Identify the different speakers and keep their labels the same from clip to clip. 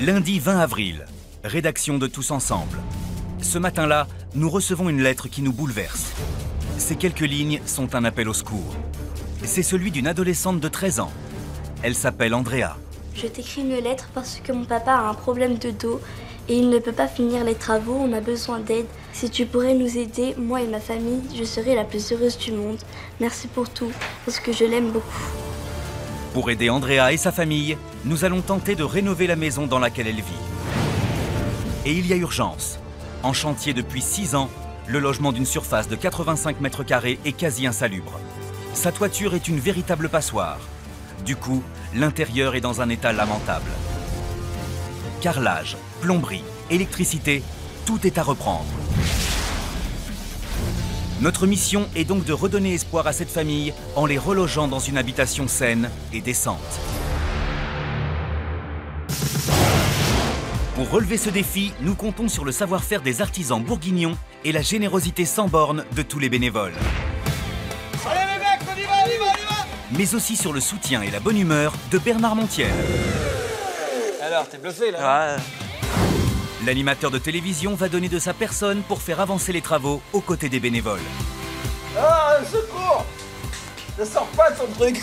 Speaker 1: Lundi 20 avril, rédaction de Tous Ensemble. Ce matin-là, nous recevons une lettre qui nous bouleverse. Ces quelques lignes sont un appel au secours. C'est celui d'une adolescente de 13 ans. Elle s'appelle Andrea.
Speaker 2: Je t'écris une lettre parce que mon papa a un problème de dos et il ne peut pas finir les travaux, on a besoin d'aide. Si tu pourrais nous aider, moi et ma famille, je serais la plus heureuse du monde. Merci pour tout, parce que je l'aime beaucoup.
Speaker 1: Pour aider Andrea et sa famille, nous allons tenter de rénover la maison dans laquelle elle vit. Et il y a urgence. En chantier depuis 6 ans, le logement d'une surface de 85 mètres carrés est quasi insalubre. Sa toiture est une véritable passoire. Du coup, l'intérieur est dans un état lamentable. Carrelage, plomberie, électricité, tout est à reprendre. Notre mission est donc de redonner espoir à cette famille en les relogeant dans une habitation saine et décente. Pour relever ce défi, nous comptons sur le savoir-faire des artisans bourguignons et la générosité sans borne de tous les bénévoles.
Speaker 3: Allez les mecs, on y va, on y va, on y va!
Speaker 1: Mais aussi sur le soutien et la bonne humeur de Bernard Montiel.
Speaker 3: Alors, t'es bluffé là?
Speaker 4: Ouais.
Speaker 1: L'animateur de télévision va donner de sa personne pour faire avancer les travaux aux côtés des bénévoles.
Speaker 3: Ah, secours! Ça sort pas ton truc!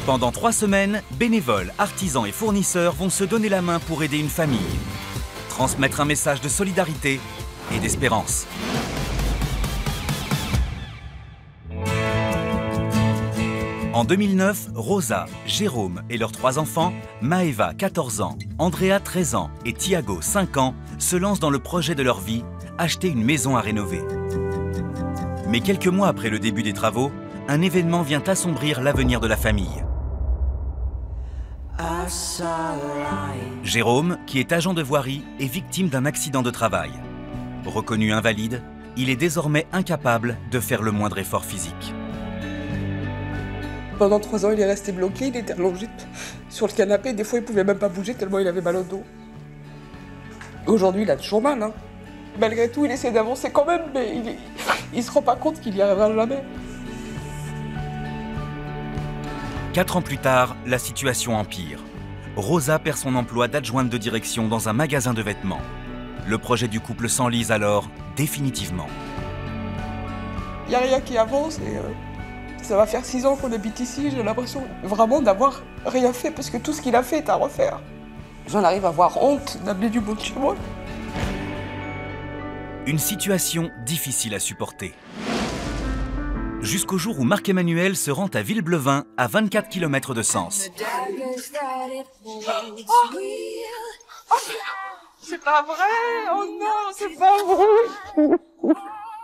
Speaker 1: Pendant 3 semaines, bénévoles, artisans et fournisseurs vont se donner la main pour aider une famille. Transmettre un message de solidarité et d'espérance. En 2009, Rosa, Jérôme et leurs 3 enfants, Maëva, 14 ans, Andrea, 13 ans et Thiago, 5 ans, se lancent dans le projet de leur vie, acheter une maison à rénover. Mais quelques mois après le début des travaux, un événement vient assombrir l'avenir de la famille. Jérôme, qui est agent de voirie, est victime d'un accident de travail. Reconnu invalide, il est désormais incapable de faire le moindre effort physique.
Speaker 5: Pendant 3 ans, il est resté bloqué, il était allongé sur le canapé. Des fois, il pouvait même pas bouger tellement il avait mal au dos. Aujourd'hui, il a toujours mal. Hein. Malgré tout, il essaie d'avancer quand même, mais il se rend pas compte qu'il y arrivera jamais.
Speaker 1: 4 ans plus tard, la situation empire. Rosa perd son emploi d'adjointe de direction dans un magasin de vêtements. Le projet du couple s'enlise alors définitivement.
Speaker 5: Il n'y a rien qui avance et ça va faire 6 ans qu'on habite ici. J'ai l'impression vraiment d'avoir rien fait parce que tout ce qu'il a fait est à refaire. J'en arrive à avoir honte d'amener du monde chez moi.
Speaker 1: Une situation difficile à supporter. Jusqu'au jour où Marc-Emmanuel se rend à Villeblevin, à 24 km de Sens.
Speaker 5: C'est pas vrai! Oh non, c'est pas vrai!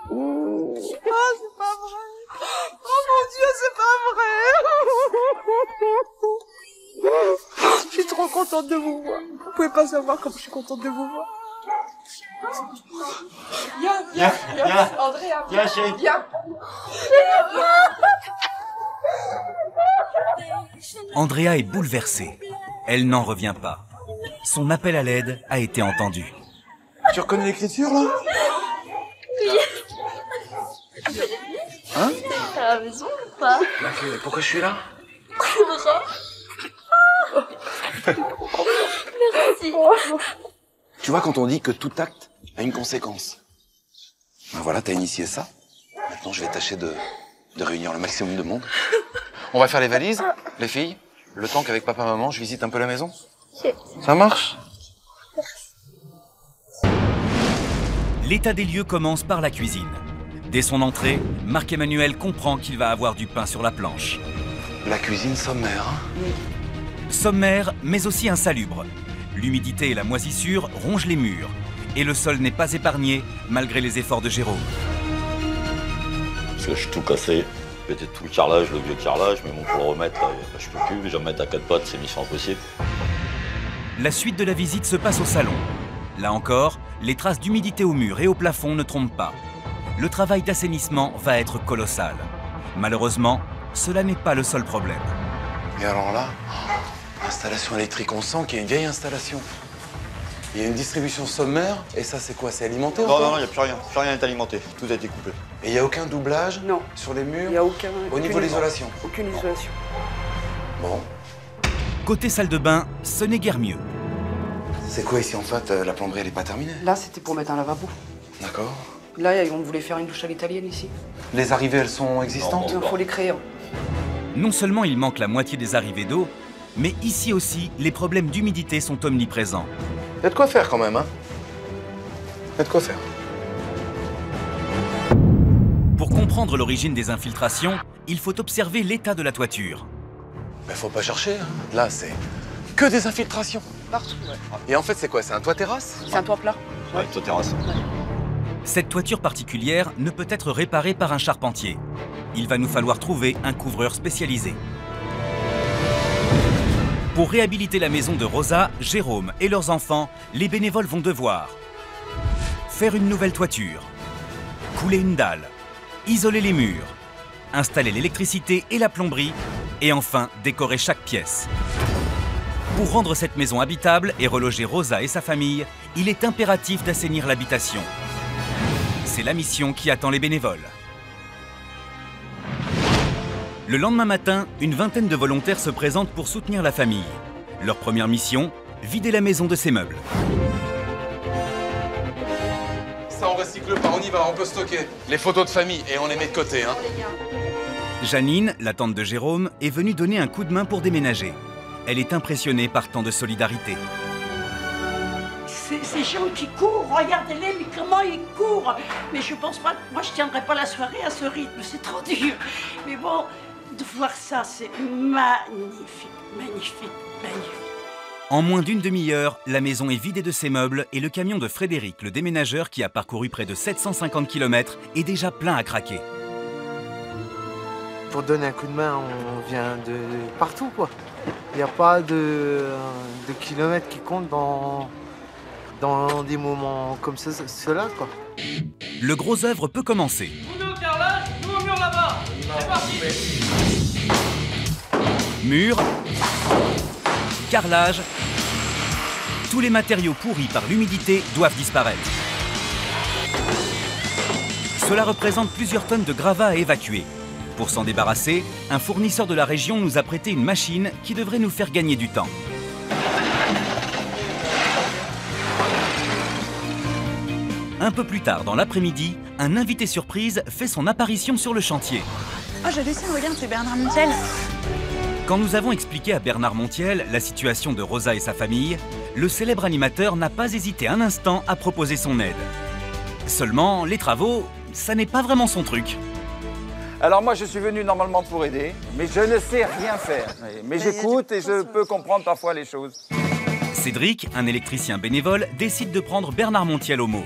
Speaker 5: Oh, c'est pas vrai! Oh mon Dieu, c'est pas vrai! Je suis trop contente de vous voir. Vous pouvez pas savoir comme je suis contente de vous voir. Viens, Andrea, viens, chérie, viens.
Speaker 1: Andrea est bouleversée. Elle n'en revient pas. Son appel à l'aide a été entendu.
Speaker 3: Tu reconnais l'écriture là? Hein?
Speaker 2: T'as la maison ou pas?
Speaker 3: Pourquoi je suis là?
Speaker 2: Merci.
Speaker 3: Tu vois, quand on dit que tout acte a une conséquence. Ben voilà, t'as initié ça. Maintenant, je vais tâcher de réunir le maximum de monde. On va faire les valises, les filles. Le temps qu'avec papa et maman, je visite un peu la maison. Ça marche?
Speaker 1: L'état des lieux commence par la cuisine. Dès son entrée, Marc-Emmanuel comprend qu'il va avoir du pain sur la planche.
Speaker 3: La cuisine sommaire. Hein?
Speaker 1: Sommaire, mais aussi insalubre. L'humidité et la moisissure rongent les murs. Et le sol n'est pas épargné, malgré les efforts de Jérôme.
Speaker 6: Parce que je suis tout cassé. Pété tout le carrelage, le vieux carrelage, mais bon, pour le remettre, là, je peux plus. Je vais me mettre à 4 pattes, c'est mission impossible.
Speaker 1: La suite de la visite se passe au salon. Là encore, les traces d'humidité au mur et au plafond ne trompent pas. Le travail d'assainissement va être colossal. Malheureusement, cela n'est pas le seul problème.
Speaker 3: Et alors là, installation électrique, on sent qu'il y a une vieille installation. Il y a une distribution sommaire, et ça c'est quoi? C'est alimenté?
Speaker 6: Non, il n'y a plus rien. Plus rien n'est alimenté. Tout a été coupé.
Speaker 3: Et il n'y a aucun doublage?
Speaker 5: Non.
Speaker 3: Sur les murs?
Speaker 5: Il n'y a aucun...
Speaker 3: Au niveau de l'isolation?
Speaker 5: Aucune isolation.
Speaker 3: Bon.
Speaker 1: Côté salle de bain, ce n'est guère mieux.
Speaker 3: C'est quoi ici en fait? La plomberie elle est pas terminée?
Speaker 5: Là, c'était pour mettre un lavabo.
Speaker 3: D'accord.
Speaker 5: Là, on voulait faire une douche à l'italienne ici.
Speaker 3: Les arrivées elles sont existantes?
Speaker 5: Il faut les créer.
Speaker 1: Non seulement il manque la moitié des arrivées d'eau, mais ici aussi, les problèmes d'humidité sont omniprésents.
Speaker 3: Il y a de quoi faire quand même, hein? Il y a de quoi faire.
Speaker 1: Pour comprendre l'origine des infiltrations, il faut observer l'état de la toiture.
Speaker 3: Mais faut pas chercher, hein. Là c'est que des infiltrations.
Speaker 5: Partout, ouais.
Speaker 3: Et en fait c'est quoi? C'est un toit terrasse?
Speaker 5: C'est un toit plat.
Speaker 6: Ouais, toi terrasse.
Speaker 1: Cette toiture particulière ne peut être réparée par un charpentier. Il va nous falloir trouver un couvreur spécialisé. Pour réhabiliter la maison de Rosa, Jérôme et leurs enfants, les bénévoles vont devoir faire une nouvelle toiture, couler une dalle, isoler les murs, installer l'électricité et la plomberie, et enfin décorer chaque pièce. Pour rendre cette maison habitable et reloger Rosa et sa famille, il est impératif d'assainir l'habitation. C'est la mission qui attend les bénévoles. Le lendemain matin, une vingtaine de volontaires se présentent pour soutenir la famille. Leur première mission, vider la maison de ses meubles.
Speaker 3: Ça on recycle pas, on y va, on peut stocker. Les photos de famille et on les met de côté, hein.
Speaker 1: Janine, la tante de Jérôme, est venue donner un coup de main pour déménager. Elle est impressionnée par tant de solidarité.
Speaker 4: Ces gens qui courent, regardez-les, mais comment ils courent. Mais je pense pas, moi je tiendrai pas la soirée à ce rythme, c'est trop dur. Mais bon, de voir ça, c'est magnifique, magnifique, magnifique.
Speaker 1: En moins d'une demi-heure, la maison est vidée de ses meubles et le camion de Frédéric, le déménageur qui a parcouru près de 750 km, est déjà plein à craquer.
Speaker 7: Pour donner un coup de main, on vient de partout, quoi. Il n'y a pas de kilomètres qui comptent dans des moments comme cela, quoi.
Speaker 1: Le gros œuvre peut commencer.
Speaker 8: Nous au carrelage, nous au mur là-bas. C'est parti.
Speaker 1: Mur, carrelage, tous les matériaux pourris par l'humidité doivent disparaître. Cela représente plusieurs tonnes de gravats à évacuer. Pour s'en débarrasser, un fournisseur de la région nous a prêté une machine qui devrait nous faire gagner du temps. Un peu plus tard dans l'après-midi, un invité surprise fait son apparition sur le chantier.
Speaker 9: Oh, je descends, regarde, c'est Bernard Montiel.
Speaker 1: Quand nous avons expliqué à Bernard Montiel la situation de Rosa et sa famille, le célèbre animateur n'a pas hésité un instant à proposer son aide. Seulement, les travaux, ça n'est pas vraiment son truc.
Speaker 10: Alors moi je suis venu normalement pour aider, mais je ne sais rien faire. Mais j'écoute et je peux comprendre parfois les choses.
Speaker 1: Cédric, un électricien bénévole, décide de prendre Bernard Montiel au mot.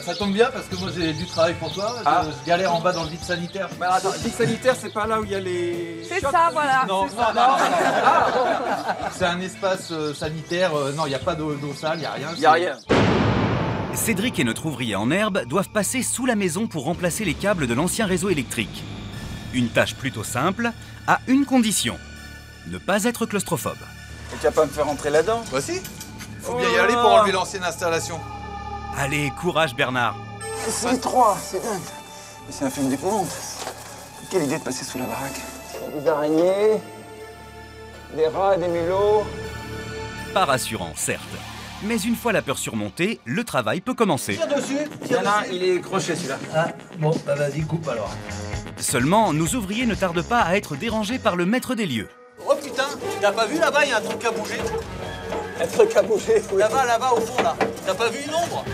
Speaker 8: Ça tombe bien parce que moi j'ai du travail pour toi, je galère en bas dans le vide sanitaire.
Speaker 10: Mais attends, le vide sanitaire c'est pas là où il y a les...
Speaker 9: C'est ça, voilà.
Speaker 8: Non,
Speaker 9: c'est ça.
Speaker 8: C'est un espace sanitaire, non il n'y a pas d'eau sale, il n'y a rien.
Speaker 10: Il n'y a rien.
Speaker 1: Cédric et notre ouvrier en herbe doivent passer sous la maison pour remplacer les câbles de l'ancien réseau électrique. Une tâche plutôt simple, à une condition, ne pas être claustrophobe.
Speaker 10: Et tu vas pas me faire rentrer là-dedans?
Speaker 8: Bah si, faut bien y aller pour enlever l'ancienne installation.
Speaker 1: Allez, courage Bernard.
Speaker 10: C'est étroit, c'est dingue. C'est un film d'épouvante. Quelle idée de passer sous la baraque. Des araignées, des rats, des mulots.
Speaker 1: Pas rassurant, certes. Mais une fois la peur surmontée, le travail peut commencer.
Speaker 8: Tire dessus,
Speaker 10: Il y en a un, il est crochet celui-là.
Speaker 8: Ah, bon, bah vas-y, coupe alors.
Speaker 1: Seulement, nos ouvriers ne tardent pas à être dérangés par le maître des lieux.
Speaker 8: Oh putain, t'as pas vu là-bas, il y a un truc à bouger?
Speaker 10: Un truc à bouger, oui.
Speaker 8: Là-bas, au fond là. T'as pas vu une ombre?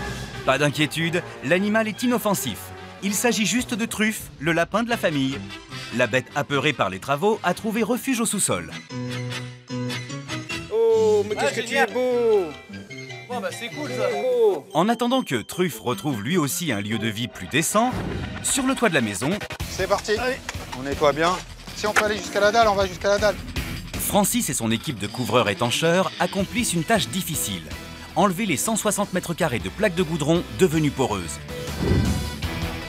Speaker 1: Pas d'inquiétude, l'animal est inoffensif. Il s'agit juste de Truffe, le lapin de la famille. La bête apeurée par les travaux a trouvé refuge au sous-sol.
Speaker 10: Oh, mais qu'est-ce que tu es beau!
Speaker 8: Bon bah c'est cool ça.
Speaker 10: Beau.
Speaker 1: En attendant que Truffe retrouve lui aussi un lieu de vie plus décent, sur le toit de la maison,
Speaker 11: C'est parti. On nettoie bien. Si on peut aller jusqu'à la dalle, on va jusqu'à la dalle.
Speaker 1: Francis et son équipe de couvreurs étancheurs accomplissent une tâche difficile. Enlever les 160 mètres carrés de plaques de goudron devenues poreuses.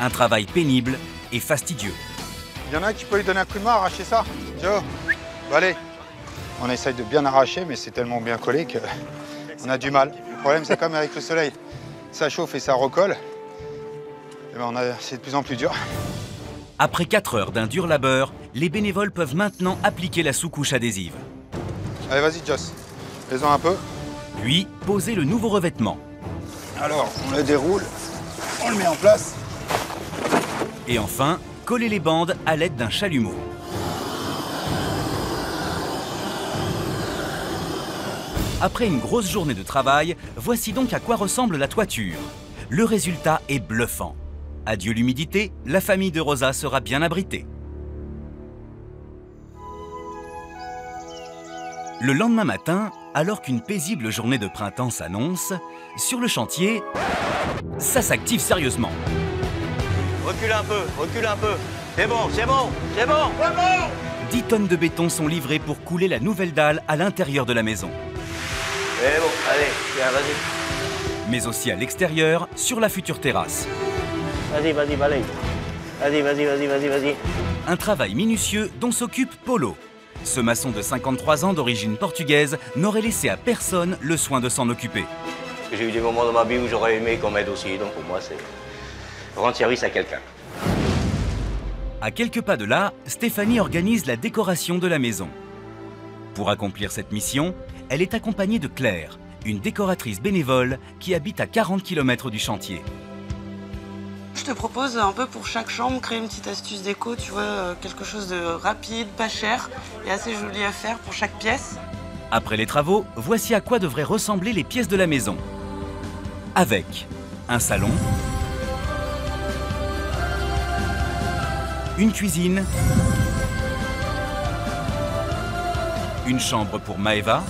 Speaker 1: Un travail pénible et fastidieux.
Speaker 11: Il y en a qui peut lui donner un coup de main, arracher ça. Joe, bah allez. On essaye de bien arracher, mais c'est tellement bien collé qu'on a du mal. Le problème, c'est comme avec le soleil. Ça chauffe et ça recolle. Et ben c'est de plus en plus dur.
Speaker 1: Après 4 heures d'un dur labeur, les bénévoles peuvent maintenant appliquer la sous-couche adhésive.
Speaker 11: Allez, vas-y, Joss. Fais-en un peu.
Speaker 1: Puis, poser le nouveau revêtement.
Speaker 11: Alors, on le déroule, on le met en place.
Speaker 1: Et enfin, coller les bandes à l'aide d'un chalumeau. Après une grosse journée de travail, voici donc à quoi ressemble la toiture. Le résultat est bluffant. Adieu l'humidité, la famille de Rosa sera bien abritée. Le lendemain matin, alors qu'une paisible journée de printemps s'annonce, sur le chantier, ça s'active sérieusement.
Speaker 12: Recule un peu. C'est bon, c'est bon, c'est bon, c'est bon.
Speaker 1: 10 tonnes de béton sont livrées pour couler la nouvelle dalle à l'intérieur de la maison.
Speaker 12: C'est bon, allez, tiens, vas-y.
Speaker 1: Mais aussi à l'extérieur, sur la future terrasse.
Speaker 12: Vas-y, balaye. Vas-y.
Speaker 1: Un travail minutieux dont s'occupe Paulo. Ce maçon de 53 ans d'origine portugaise n'aurait laissé à personne le soin de s'en occuper.
Speaker 12: J'ai eu des moments dans ma vie où j'aurais aimé qu'on m'aide aussi, donc pour moi c'est rendre service à quelqu'un.
Speaker 1: À quelques pas de là, Stéphanie organise la décoration de la maison. Pour accomplir cette mission, elle est accompagnée de Claire, une décoratrice bénévole qui habite à 40 km du chantier.
Speaker 13: Je te propose un peu pour chaque chambre, créer une petite astuce déco, tu vois, quelque chose de rapide, pas cher et assez joli à faire pour chaque pièce.
Speaker 1: Après les travaux, voici à quoi devraient ressembler les pièces de la maison. Avec un salon, une cuisine, une chambre pour Maëva,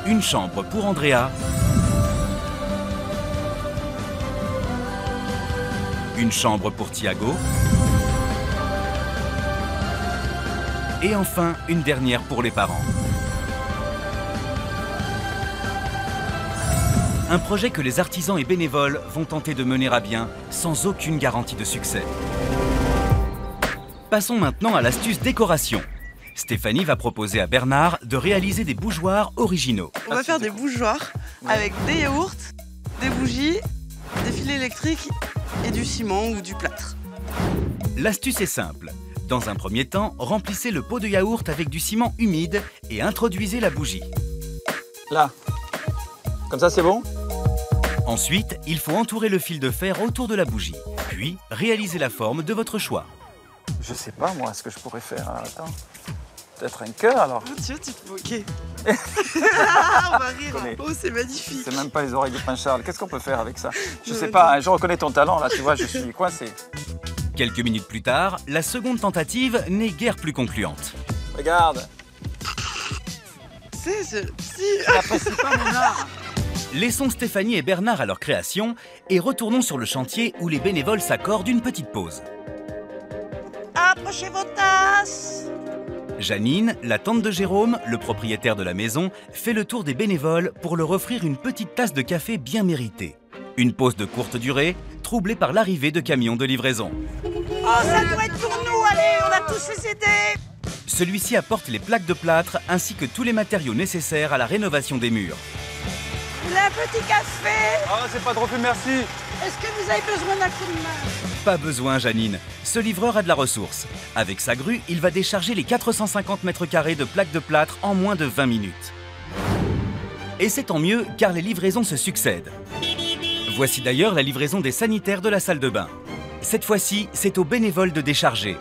Speaker 1: une chambre pour Andrea, une chambre pour Thiago et enfin une dernière pour les parents. Un projet que les artisans et bénévoles vont tenter de mener à bien sans aucune garantie de succès. Passons maintenant à l'astuce décoration. Stéphanie va proposer à Bernard de réaliser des bougeoirs originaux.
Speaker 13: On va faire des bougeoirs avec des yaourts, des bougies, des fils électriques et du ciment ou du plâtre.
Speaker 1: L'astuce est simple. Dans un premier temps, remplissez le pot de yaourt avec du ciment humide et introduisez la bougie.
Speaker 10: Là. Comme ça, c'est bon?
Speaker 1: Ensuite, il faut entourer le fil de fer autour de la bougie. Puis, réalisez la forme de votre choix.
Speaker 10: Je sais pas, moi, ce que je pourrais faire. Attends. Peut-être un cœur, alors.
Speaker 13: Oh, tiens, tu te moquais. On va rire. Oh, c'est magnifique.
Speaker 10: C'est même pas les oreilles de Prince Charles. Qu'est-ce qu'on peut faire avec ça? Je sais pas, je reconnais ton talent, là, tu vois, je suis coincé.
Speaker 1: Quelques minutes plus tard, la seconde tentative n'est guère plus concluante.
Speaker 10: Regarde.
Speaker 13: Si.
Speaker 10: J'apprécie pas mon art.
Speaker 1: Laissons Stéphanie et Bernard à leur création et retournons sur le chantier où les bénévoles s'accordent une petite pause.
Speaker 4: Approchez vos tasses.
Speaker 1: Janine, la tante de Jérôme, le propriétaire de la maison, fait le tour des bénévoles pour leur offrir une petite tasse de café bien méritée. Une pause de courte durée, troublée par l'arrivée de camions de livraison.
Speaker 4: Oh, ça doit être pour nous, allez, on a tous les aidés.
Speaker 1: Celui-ci apporte les plaques de plâtre ainsi que tous les matériaux nécessaires à la rénovation des murs.
Speaker 4: Un petit café.
Speaker 10: Ah, c'est pas trop plus merci.
Speaker 4: Est-ce que vous avez besoin d'un coup de main?
Speaker 1: Pas besoin, Janine. Ce livreur a de la ressource. Avec sa grue, il va décharger les 450 mètres carrés de plaques de plâtre en moins de 20 minutes. Et c'est tant mieux, car les livraisons se succèdent. Voici d'ailleurs la livraison des sanitaires de la salle de bain. Cette fois-ci, c'est aux bénévoles de décharger.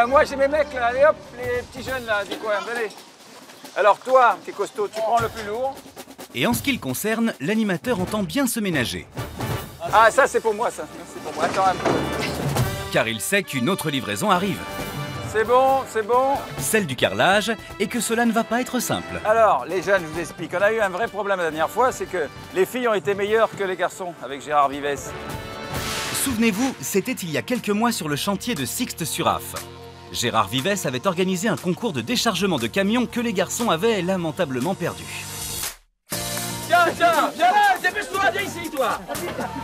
Speaker 10: Moi, j'ai mes mecs, là. Allez hop, les petits jeunes, là, du coin. Venez. Alors, toi, qui es costaud, tu prends le plus lourd.
Speaker 1: Et en ce qui le concerne, l'animateur entend bien se ménager.
Speaker 10: Ah, ça, c'est pour moi, ça. C'est pour moi. Attends un peu.
Speaker 1: Car il sait qu'une autre livraison arrive.
Speaker 10: C'est bon, c'est bon.
Speaker 1: Celle du carrelage, et que cela ne va pas être simple.
Speaker 10: Alors, les jeunes, je vous explique. On a eu un vrai problème la dernière fois, c'est que les filles ont été meilleures que les garçons avec Gérard Vivès.
Speaker 1: Souvenez-vous, c'était il y a quelques mois sur le chantier de Sixte-sur-Affe. Gérard Vivès avait organisé un concours de déchargement de camions que les garçons avaient lamentablement perdu.
Speaker 14: Tiens, viens là, dépêche-toi, viens ici, toi.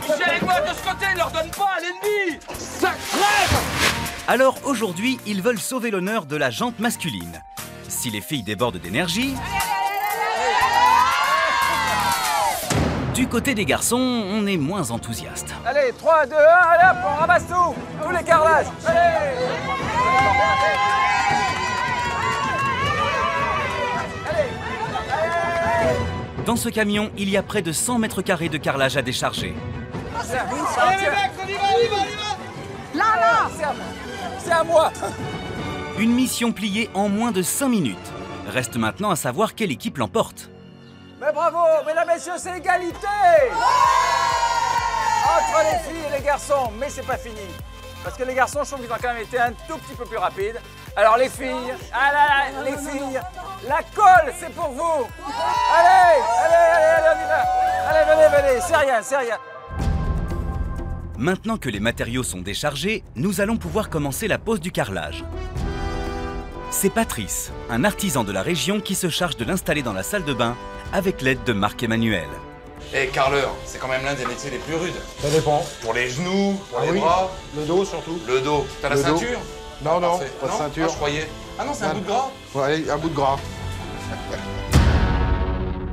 Speaker 14: Michel et moi de ce côté, ne leur donne pas à l'ennemi. Ça crève.
Speaker 1: Alors aujourd'hui, ils veulent sauver l'honneur de la jante masculine. Si les filles débordent d'énergie... Du côté des garçons, on est moins enthousiaste.
Speaker 10: Allez, 3, 2, 1, allez hop, on ramasse tout. Tous les carrelages. Allez.
Speaker 1: Dans ce camion, il y a près de 100 mètres carrés de carrelage à décharger.
Speaker 10: Allez les mecs, on y va, on y va, on y va. Là, c'est à moi.
Speaker 1: Une mission pliée en moins de 5 minutes. Reste maintenant à savoir quelle équipe l'emporte.
Speaker 10: Mais bravo, mesdames et messieurs, c'est égalité entre les filles et les garçons, mais c'est pas fini. Parce que les garçons, je trouve qu'ils ont quand même été un tout petit peu plus rapides. Alors les filles, les filles, la colle, c'est pour vous. Allez, on y va. Allez, venez, c'est rien.
Speaker 1: Maintenant que les matériaux sont déchargés, nous allons pouvoir commencer la pose du carrelage. C'est Patrice, un artisan de la région qui se charge de l'installer dans la salle de bain avec l'aide de Marc-Emmanuel.
Speaker 3: Et carreleur, c'est quand même l'un des métiers les plus rudes.
Speaker 15: Ça dépend.
Speaker 3: Pour les genoux, pour les bras.
Speaker 15: Le dos surtout.
Speaker 3: Le dos. T'as la ceinture?
Speaker 15: Non,
Speaker 3: Parfait.
Speaker 15: pas de ceinture.
Speaker 3: Ah, je croyais. Ah non, c'est un bout de gras.
Speaker 15: Ouais, un bout de gras.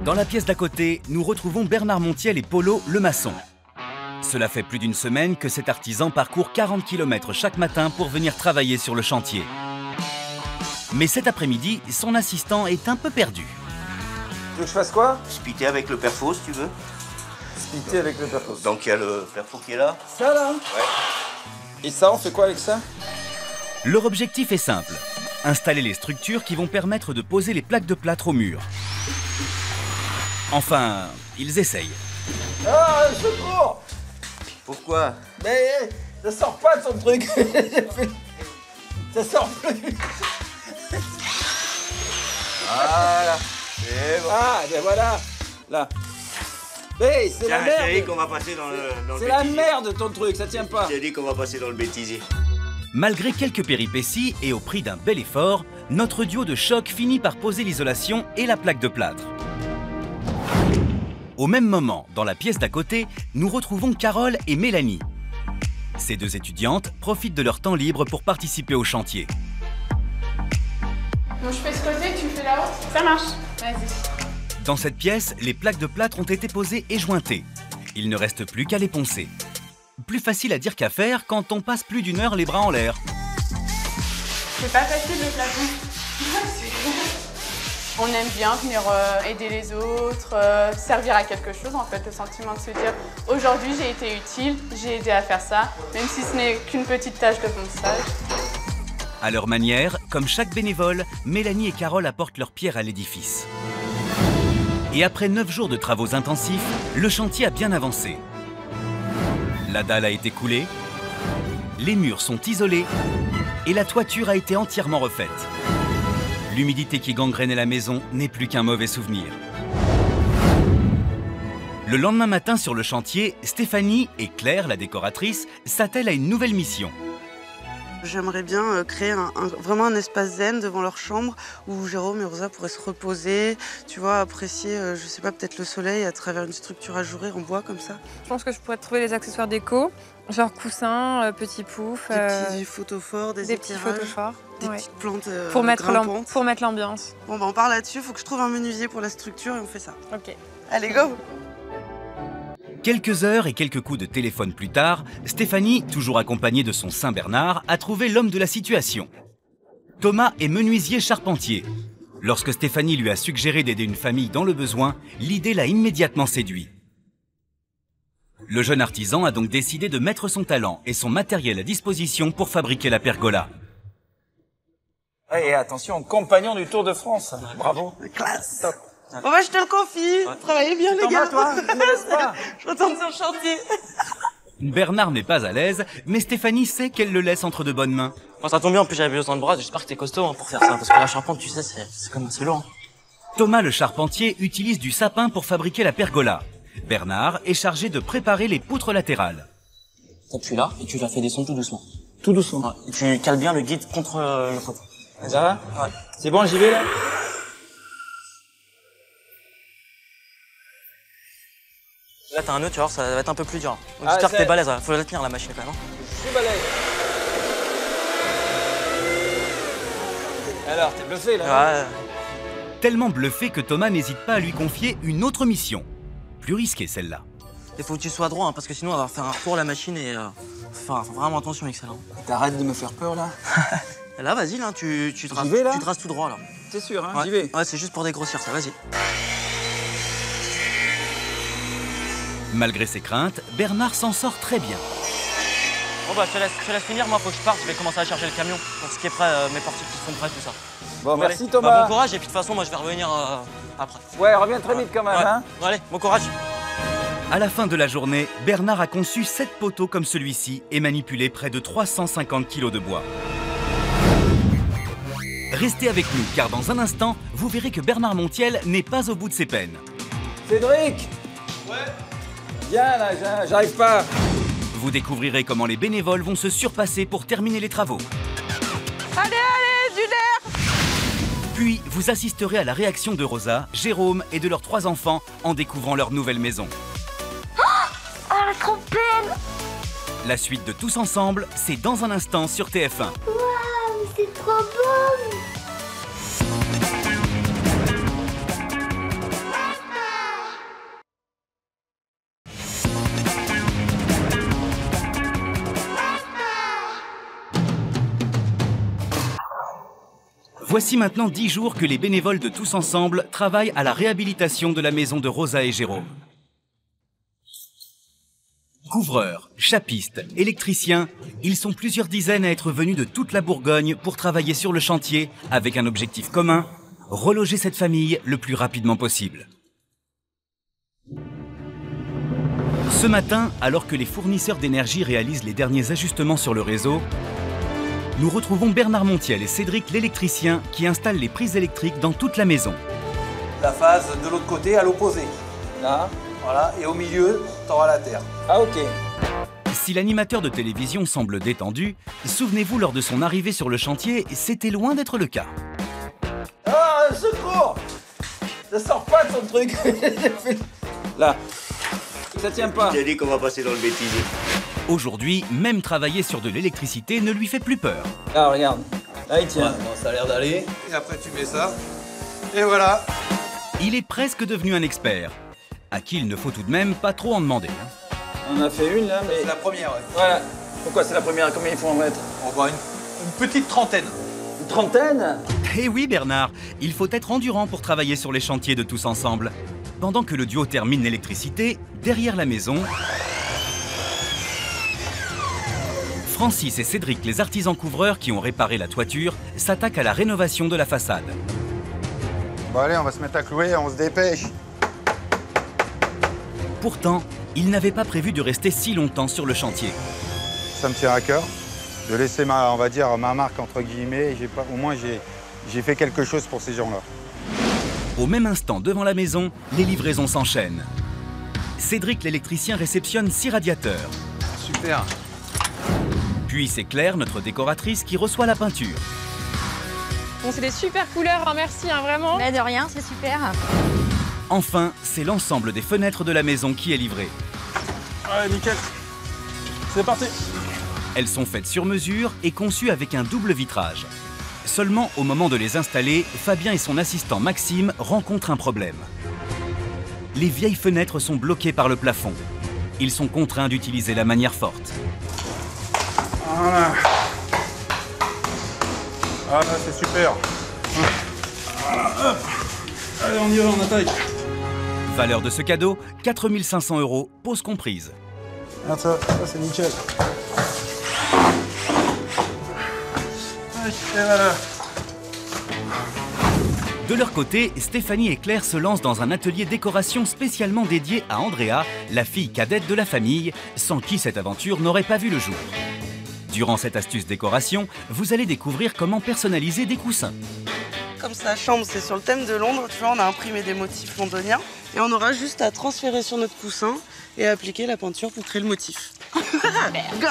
Speaker 1: Dans la pièce d'à côté, nous retrouvons Bernard Montiel et Polo, le maçon. Cela fait plus d'une semaine que cet artisan parcourt 40 km chaque matin pour venir travailler sur le chantier. Mais cet après-midi, son assistant est un peu perdu.
Speaker 10: Tu veux que je fasse quoi?
Speaker 12: Splitter avec le perfo, si tu veux.
Speaker 10: Splitter avec le perfo.
Speaker 12: Donc il y a le perfo qui est là.
Speaker 10: Ça là?
Speaker 12: Ouais.
Speaker 10: Et ça, on fait quoi avec ça?
Speaker 1: Leur objectif est simple. Installer les structures qui vont permettre de poser les plaques de plâtre au mur. Enfin, ils essayent.
Speaker 10: Ah, secours!
Speaker 12: Pourquoi?
Speaker 10: Mais ça sort pas de son truc. Ça sort plus.
Speaker 12: Voilà. C'est bon.
Speaker 10: Ah, ben voilà. Là. Mais c'est la merde.
Speaker 12: J'ai dit qu'on va passer dans le
Speaker 10: C'est la
Speaker 12: bêtisier.
Speaker 10: merde ton truc, ça tient pas.
Speaker 12: J'ai dit qu'on va passer dans le bêtisier.
Speaker 1: Malgré quelques péripéties et au prix d'un bel effort, notre duo de choc finit par poser l'isolation et la plaque de plâtre. Au même moment, dans la pièce d'à côté, nous retrouvons Carole et Mélanie. Ces deux étudiantes profitent de leur temps libre pour participer au chantier.
Speaker 9: Moi je fais ce côté, tu fais là-haut. Ça marche. Vas-y.
Speaker 1: Dans cette pièce, les plaques de plâtre ont été posées et jointées. Il ne reste plus qu'à les poncer. Plus facile à dire qu'à faire quand on passe plus d'1 heure les bras en l'air.
Speaker 9: C'est pas facile le plafond. On aime bien venir aider les autres, servir à quelque chose en fait, le sentiment de se dire aujourd'hui j'ai été utile, j'ai aidé à faire ça, même si ce n'est qu'une petite tâche de ponçage.
Speaker 1: À leur manière, comme chaque bénévole, Mélanie et Carole apportent leur pierre à l'édifice. Et après 9 jours de travaux intensifs, le chantier a bien avancé. La dalle a été coulée, les murs sont isolés et la toiture a été entièrement refaite. L'humidité qui gangrénait la maison n'est plus qu'un mauvais souvenir. Le lendemain matin sur le chantier, Stéphanie et Claire, la décoratrice, s'attellent à une nouvelle mission.
Speaker 13: J'aimerais bien créer vraiment un espace zen devant leur chambre où Jérôme et Rosa pourraient se reposer, tu vois, apprécier, je sais pas, peut-être le soleil à travers une structure ajourée en bois comme ça.
Speaker 16: Je pense que je pourrais trouver des accessoires déco, genre coussins, petits poufs.
Speaker 13: Des petits photophores, des
Speaker 16: petits photophores.
Speaker 13: Des petites plantes
Speaker 16: pour mettre l'ambiance.
Speaker 13: Bon, bah on part là-dessus, faut que je trouve un menuisier pour la structure et on fait ça.
Speaker 16: Ok.
Speaker 13: Allez, go!
Speaker 1: Quelques heures et quelques coups de téléphone plus tard, Stéphanie, toujours accompagnée de son Saint-Bernard, a trouvé l'homme de la situation. Thomas est menuisier charpentier. Lorsque Stéphanie lui a suggéré d'aider une famille dans le besoin, l'idée l'a immédiatement séduit. Le jeune artisan a donc décidé de mettre son talent et son matériel à disposition pour fabriquer la pergola.
Speaker 10: Et attention, compagnon du Tour de France. Bravo.
Speaker 13: Classe. Top. Bon bah je te le confie, travaillez bien les gars.
Speaker 10: Toi, ne me laisse pas.
Speaker 13: Je retourne sur le chantier.
Speaker 1: Bernard n'est pas à l'aise, mais Stéphanie sait qu'elle le laisse entre de bonnes mains.
Speaker 17: Bon, ça tombe bien, en plus j'avais besoin de bras, j'espère que t'es costaud pour faire ça, parce que la charpente, tu sais, c'est lourd.
Speaker 1: Thomas le charpentier utilise du sapin pour fabriquer la pergola. Bernard est chargé de préparer les poutres latérales.
Speaker 17: T'appuies là et tu la fais descendre tout doucement. Tout doucement. Ouais, et tu cales bien le guide contre le poteau.
Speaker 10: Ça va? Ouais. C'est bon, j'y vais là?
Speaker 17: Là t'as un nœud, tu vois, ça va être un peu plus dur. Donc j'espère que t'es balèze, faut la tenir la machine quand même.
Speaker 10: Je suis balèze. Alors, t'es bluffé là?
Speaker 17: Ouais.
Speaker 1: Tellement bluffé que Thomas n'hésite pas à lui confier une autre mission. Plus risquée celle-là.
Speaker 17: Il faut que tu sois droit, hein, parce que sinon on va faire un retour à la machine et faire vraiment attention avec ça.
Speaker 10: T'arrêtes de me faire peur là?
Speaker 17: Là vas-y, là, tu traces tout droit là.
Speaker 10: T'es sûr, hein?
Speaker 17: Ouais.
Speaker 10: J'y vais.
Speaker 17: Ouais, c'est juste pour dégrossir ça, vas-y.
Speaker 1: Malgré ses craintes, Bernard s'en sort très bien.
Speaker 17: Bon bah je te laisse finir, moi faut que je parte, je vais commencer à chercher le camion pour ce qui est prêt, mes parties qui sont prêtes, tout ça.
Speaker 10: Bon, merci
Speaker 17: allez.
Speaker 10: Thomas.
Speaker 17: Bah, bon courage et puis de toute façon moi je vais revenir après.
Speaker 10: Ouais, reviens très vite quand même,
Speaker 17: ouais.
Speaker 10: hein.
Speaker 17: Bon, allez, bon courage.
Speaker 1: À la fin de la journée, Bernard a conçu 7 poteaux comme celui-ci et manipulé près de 350 kg de bois. Restez avec nous car dans un instant, vous verrez que Bernard Montiel n'est pas au bout de ses peines.
Speaker 10: Cédric. Ouais. Viens là, j'arrive pas.
Speaker 1: Vous découvrirez comment les bénévoles vont se surpasser pour terminer les travaux.
Speaker 16: Allez, allez, du l'air!
Speaker 1: Puis, vous assisterez à la réaction de Rosa, Jérôme et de leurs 3 enfants en découvrant leur nouvelle maison.
Speaker 2: Oh, elle est trop belle!
Speaker 1: La suite de Tous Ensemble, c'est dans un instant sur TF1.
Speaker 2: Waouh, c'est trop beau!
Speaker 1: Voici maintenant 10 jours que les bénévoles de Tous Ensemble travaillent à la réhabilitation de la maison de Rosa et Jérôme. Couvreurs, chapistes, électriciens, ils sont plusieurs dizaines à être venus de toute la Bourgogne pour travailler sur le chantier avec un objectif commun, reloger cette famille le plus rapidement possible. Ce matin, alors que les fournisseurs d'énergie réalisent les derniers ajustements sur le réseau, nous retrouvons Bernard Montiel et Cédric l'électricien qui installent les prises électriques dans toute la maison.
Speaker 10: La phase de l'autre côté à l'opposé. Là, voilà, et au milieu, t'auras la terre. Ah ok.
Speaker 1: Si l'animateur de télévision semble détendu, souvenez-vous lors de son arrivée sur le chantier, c'était loin d'être le cas.
Speaker 10: Ah, secours! Ça sort pas de son truc. Là, ça tient pas.
Speaker 12: J'ai dit qu'on va passer dans le bêtisier.
Speaker 1: Aujourd'hui, même travailler sur de l'électricité ne lui fait plus peur.
Speaker 10: Là, regarde. Là, il tient.
Speaker 8: Ouais, bon, ça a l'air d'aller.
Speaker 11: Et après, tu mets ça. Et voilà.
Speaker 1: Il est presque devenu un expert, à qui il ne faut tout de même pas trop en demander.
Speaker 10: On a fait une là, mais...
Speaker 11: C'est la première, ouais.
Speaker 10: Voilà. Pourquoi c'est la première? Combien il faut en mettre?
Speaker 8: On voit une petite trentaine.
Speaker 10: Une trentaine?
Speaker 1: Eh oui Bernard, il faut être endurant pour travailler sur les chantiers de Tous Ensemble. Pendant que le duo termine l'électricité, derrière la maison, Francis et Cédric, les artisans couvreurs qui ont réparé la toiture, s'attaquent à la rénovation de la façade.
Speaker 11: Bon allez, on va se mettre à clouer, on se dépêche.
Speaker 1: Pourtant, ils n'avaient pas prévu de rester si longtemps sur le chantier.
Speaker 11: Ça me tient à cœur de laisser on va dire, ma marque entre guillemets. Au moins, j'ai fait quelque chose pour ces gens-là.
Speaker 1: Au même instant, devant la maison, les livraisons s'enchaînent. Cédric l'électricien réceptionne 6 radiateurs.
Speaker 8: Super.
Speaker 1: Puis c'est Claire, notre décoratrice, qui reçoit la peinture.
Speaker 16: Bon, c'est des super couleurs, hein, merci, hein, vraiment.
Speaker 15: Mais de rien, c'est super.
Speaker 1: Enfin, c'est l'ensemble des fenêtres de la maison qui est livré.
Speaker 8: Ouais, nickel. C'est parti.
Speaker 1: Elles sont faites sur mesure et conçues avec un double vitrage. Seulement, au moment de les installer, Fabien et son assistant Maxime rencontrent un problème. Les vieilles fenêtres sont bloquées par le plafond. Ils sont contraints d'utiliser la manière forte.
Speaker 11: Voilà. Ah là, c'est super.
Speaker 8: Allez, on y va, on attaque.
Speaker 1: Valeur de ce cadeau, 4 500 €, pause comprise.
Speaker 8: Regarde ça, c'est nickel. Et voilà.
Speaker 1: De leur côté, Stéphanie et Claire se lancent dans un atelier décoration spécialement dédié à Andrea, la fille cadette de la famille, sans qui cette aventure n'aurait pas vu le jour. Durant cette astuce décoration, vous allez découvrir comment personnaliser des coussins.
Speaker 13: Comme sa chambre, c'est sur le thème de Londres, tu vois, on a imprimé des motifs londoniens et on aura juste à transférer sur notre coussin et appliquer la peinture pour créer le motif. Go!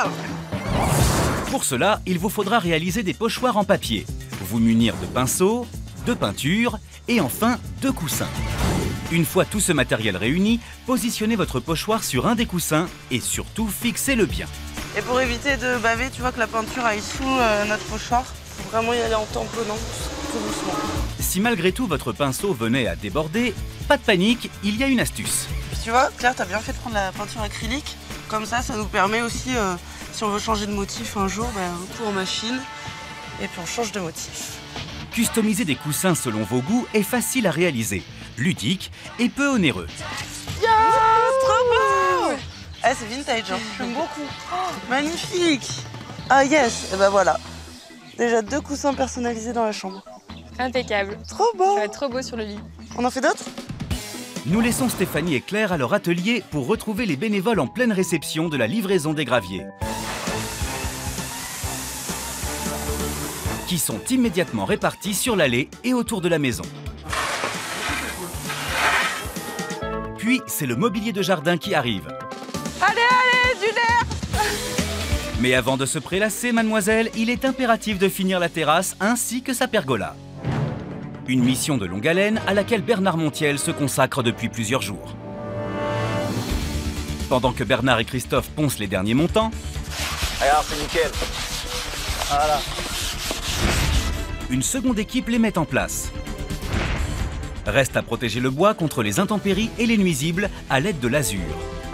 Speaker 1: Pour cela, il vous faudra réaliser des pochoirs en papier, vous munir de pinceaux, de peinture et enfin de coussins. Une fois tout ce matériel réuni, positionnez votre pochoir sur un des coussins et surtout fixez-le bien.
Speaker 13: Et pour éviter de baver, tu vois, que la peinture aille sous notre pochoir, il faut vraiment y aller en tamponnant, tout doucement.
Speaker 1: Si malgré tout votre pinceau venait à déborder, pas de panique, il y a une astuce.
Speaker 13: Tu vois, Claire, t'as bien fait de prendre la peinture acrylique. Comme ça nous permet aussi, si on veut changer de motif un jour, un coup en machine, et puis on change de motif.
Speaker 1: Customiser des coussins selon vos goûts est facile à réaliser, ludique et peu onéreux.
Speaker 13: Yeah, trop beau! c'est vintage, hein. J'aime beaucoup. Oh, magnifique. Ah yes, et ben voilà. Déjà 2 coussins personnalisés dans la chambre.
Speaker 16: Impeccable.
Speaker 13: Trop beau.
Speaker 16: Ça va être trop beau sur le lit.
Speaker 13: On en fait d'autres?
Speaker 1: Nous laissons Stéphanie et Claire à leur atelier pour retrouver les bénévoles en pleine réception de la livraison des graviers, qui sont immédiatement répartis sur l'allée et autour de la maison. Puis, c'est le mobilier de jardin qui arrive.
Speaker 16: Allez, du nerf.
Speaker 1: Mais avant de se prélasser, mademoiselle, il est impératif de finir la terrasse ainsi que sa pergola. Une mission de longue haleine à laquelle Bernard Montiel se consacre depuis plusieurs jours. Pendant que Bernard et Christophe poncent les derniers montants...
Speaker 10: Alors, c'est nickel. Voilà.
Speaker 1: Une seconde équipe les met en place. Reste à protéger le bois contre les intempéries et les nuisibles à l'aide de l'azur,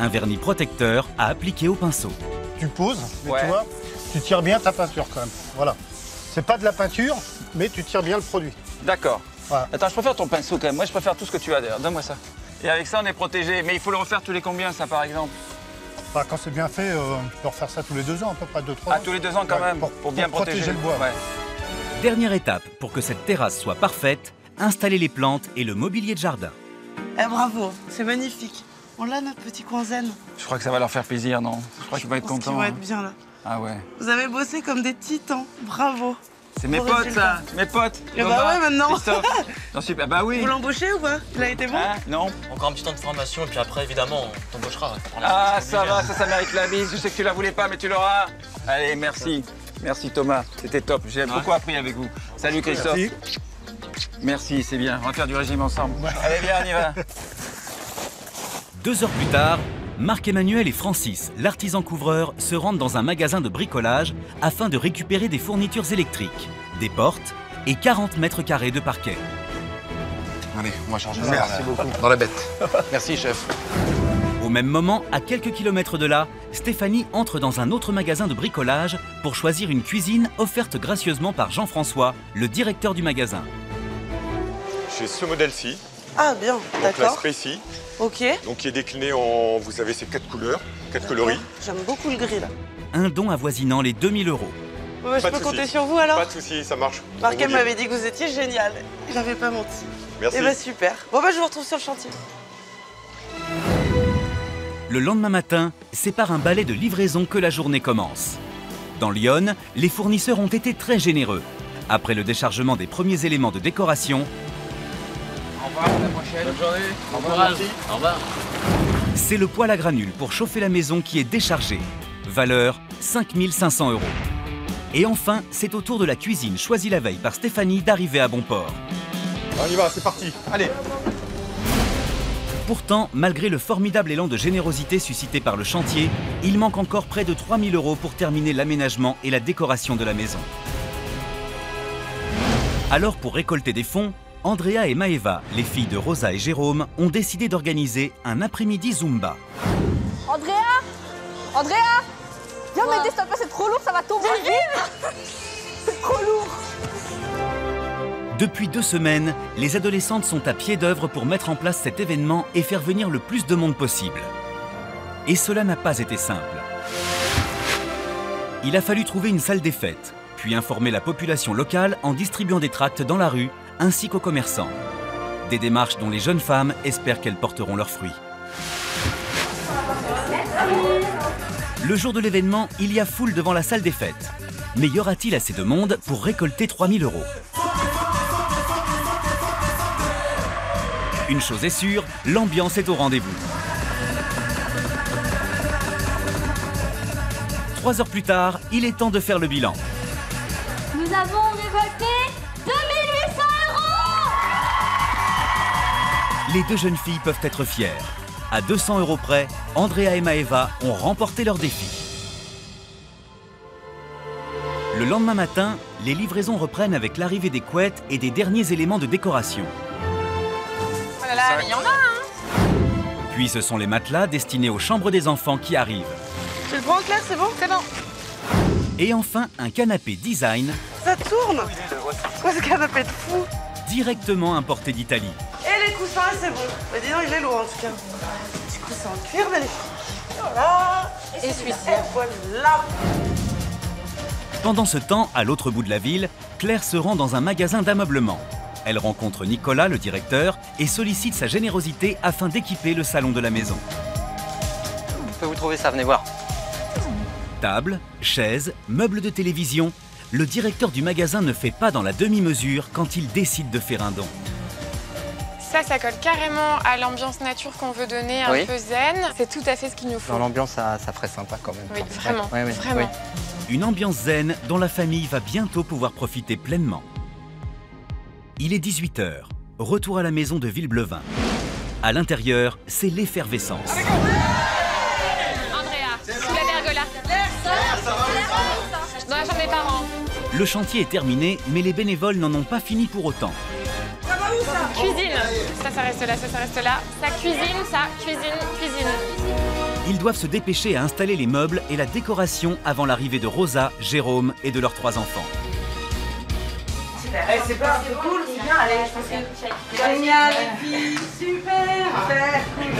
Speaker 1: un vernis protecteur à appliquer au pinceau.
Speaker 15: Tu poses, mais tu vois, tu tires bien ta peinture quand même. Voilà. C'est pas de la peinture, mais tu tires bien le produit.
Speaker 10: D'accord.
Speaker 15: Voilà.
Speaker 10: Attends, je préfère ton pinceau quand même. Moi, je préfère tout ce que tu as d'ailleurs. Donne-moi ça. Et avec ça, on est protégé. Mais il faut le refaire tous les combien, ça, par exemple?
Speaker 15: Enfin, quand c'est bien fait, tu peux refaire ça tous les 2 ans, à peu près 2-3 ans.
Speaker 10: Ah, tous les 2 ans quand même, pour bien protéger
Speaker 15: le bois.
Speaker 10: Ouais.
Speaker 1: Dernière étape, pour que cette terrasse soit parfaite, installer les plantes et le mobilier de jardin.
Speaker 13: Eh bravo, c'est magnifique. On l'a notre petit coin zen.
Speaker 10: Je crois que ça va leur faire plaisir, non? Je crois qu'ils vont être contents.
Speaker 13: Ils vont
Speaker 10: hein.
Speaker 13: être bien là.
Speaker 10: Ah ouais.
Speaker 13: Vous avez bossé comme des titans, bravo.
Speaker 10: C'est mes
Speaker 13: Bon
Speaker 10: potes,
Speaker 13: résultat.
Speaker 10: ça, mes potes.
Speaker 13: Eh bah ouais, maintenant.
Speaker 10: Christophe. Non, super, bah oui.
Speaker 13: Vous l'embauchez ou pas? Il a été bon?
Speaker 10: Hein? Non.
Speaker 17: Encore un petit temps de formation et puis après, évidemment, on t'embauchera.
Speaker 10: Ah, ça va, ça mérite la bise. Je sais que tu la voulais pas, mais tu l'auras. Allez, merci. Merci Thomas, c'était top. J'ai beaucoup appris avec vous. Salut Christophe.
Speaker 15: Merci.
Speaker 10: Merci, c'est bien. On va faire du régime ensemble. Allez, viens, on y va.
Speaker 1: 2 heures plus tard, Marc-Emmanuel et Francis, l'artisan couvreur, se rendent dans un magasin de bricolage afin de récupérer des fournitures électriques, des portes et 40 mètres carrés de parquet.
Speaker 3: Allez, on va changer ça.
Speaker 10: Merci beaucoup.
Speaker 3: Dans la bête. Merci, chef.
Speaker 1: Au même moment, à quelques kilomètres de là, Stéphanie entre dans un autre magasin de bricolage pour choisir une cuisine offerte gracieusement par Jean-François, le directeur du magasin.
Speaker 18: J'ai ce modèle-ci.
Speaker 13: Ah bien,
Speaker 18: donc la
Speaker 13: d'accord.
Speaker 18: Spacey.
Speaker 13: Ok.
Speaker 18: Donc qui est décliné en, vous avez ces 4 couleurs, 4 coloris.
Speaker 13: J'aime beaucoup le gris là.
Speaker 1: Un don avoisinant les 2 000 €.
Speaker 13: Ouais, je peux compter sur vous alors?
Speaker 18: Pas de soucis, ça marche.
Speaker 13: Marc m'avait dit que vous étiez génial. Il n'avait pas menti.
Speaker 18: Merci.
Speaker 13: Et bah super. Bon bah je vous retrouve sur le chantier.
Speaker 1: Le lendemain matin, c'est par un balai de livraison que la journée commence. Dans Lyon, les fournisseurs ont été très généreux. Après le déchargement des premiers éléments de décoration,
Speaker 10: Au revoir, à la prochaine. Bonne journée.
Speaker 17: Au revoir. Au revoir.
Speaker 1: c'est le poêle à granules pour chauffer la maison qui est déchargé. Valeur 5 500 €. Et enfin, c'est au tour de la cuisine choisie la veille par Stéphanie d'arriver à bon port.
Speaker 18: On y va, c'est parti. Allez.
Speaker 1: Pourtant, malgré le formidable élan de générosité suscité par le chantier, il manque encore près de 3 000 € pour terminer l'aménagement et la décoration de la maison. Alors, pour récolter des fonds, Andrea et Maëva, les filles de Rosa et Jérôme, ont décidé d'organiser un après-midi Zumba.
Speaker 19: Andrea, viens m'aider s'il te plaît, c'est trop lourd, ça va tomber vite. C'est trop lourd.
Speaker 1: Depuis 2 semaines, les adolescentes sont à pied d'œuvre pour mettre en place cet événement et faire venir le plus de monde possible. Et cela n'a pas été simple. Il a fallu trouver une salle des fêtes, puis informer la population locale en distribuant des tracts dans la rue, ainsi qu'aux commerçants. Des démarches dont les jeunes femmes espèrent qu'elles porteront leurs fruits. Le jour de l'événement, il y a foule devant la salle des fêtes. Mais y aura-t-il assez de monde pour récolter 3 000 €? Une chose est sûre, l'ambiance est au rendez-vous. 3 heures plus tard, il est temps de faire le bilan.
Speaker 19: Nous avons récolté 2 800 €.
Speaker 1: Les 2 jeunes filles peuvent être fières. À 200 € près, Andrea et Maëva ont remporté leur défi. Le lendemain matin, les livraisons reprennent avec l'arrivée des couettes et des derniers éléments de décoration.
Speaker 16: Oh là là, mais il y en a, hein.
Speaker 1: Puis ce sont les matelas destinés aux chambres des enfants qui arrivent.
Speaker 13: Tu le prends Claire, c'est bon? C'est bon.
Speaker 1: Et enfin, un canapé design
Speaker 13: Ça tourne. Quoi ce canapé de fou?
Speaker 1: directement importé d'Italie.
Speaker 13: Et les coussins, c'est bon. Bah dis donc, il est lourd en tout cas. Petit coussin en cuir, magnifique.
Speaker 4: Voilà.
Speaker 16: Et celui-ci.
Speaker 4: Voilà.
Speaker 1: Pendant ce temps, à l'autre bout de la ville, Claire se rend dans un magasin d'ameublement. Elle rencontre Nicolas, le directeur, et sollicite sa générosité afin d'équiper le salon de la maison.
Speaker 20: Je peux vous trouver ça, venez voir.
Speaker 1: Table, chaises, meubles de télévision, le directeur du magasin ne fait pas dans la demi-mesure quand il décide de faire un don.
Speaker 16: Ça colle carrément à l'ambiance nature qu'on veut donner, un peu zen. C'est tout à fait ce qu'il nous faut.
Speaker 20: Dans l'ambiance, ça ferait sympa quand même.
Speaker 16: Oui, vraiment, vraiment.
Speaker 1: Oui. Une ambiance zen dont la famille va bientôt pouvoir profiter pleinement. Il est 18 h, retour à la maison de Villeblevin. À l'intérieur, c'est l'effervescence.
Speaker 16: Andrea, sous la pergola. Dans la chambre des parents.
Speaker 1: Le chantier est terminé, mais les bénévoles n'en ont pas fini pour autant.
Speaker 16: Cuisine. Ça reste là, ça reste là. Ça cuisine.
Speaker 1: Ils doivent se dépêcher à installer les meubles et la décoration avant l'arrivée de Rosa, Jérôme et de leurs 3 enfants.
Speaker 4: Super, c'est pas c'est cool, c'est bien, allez, je pense que génial, super, cool.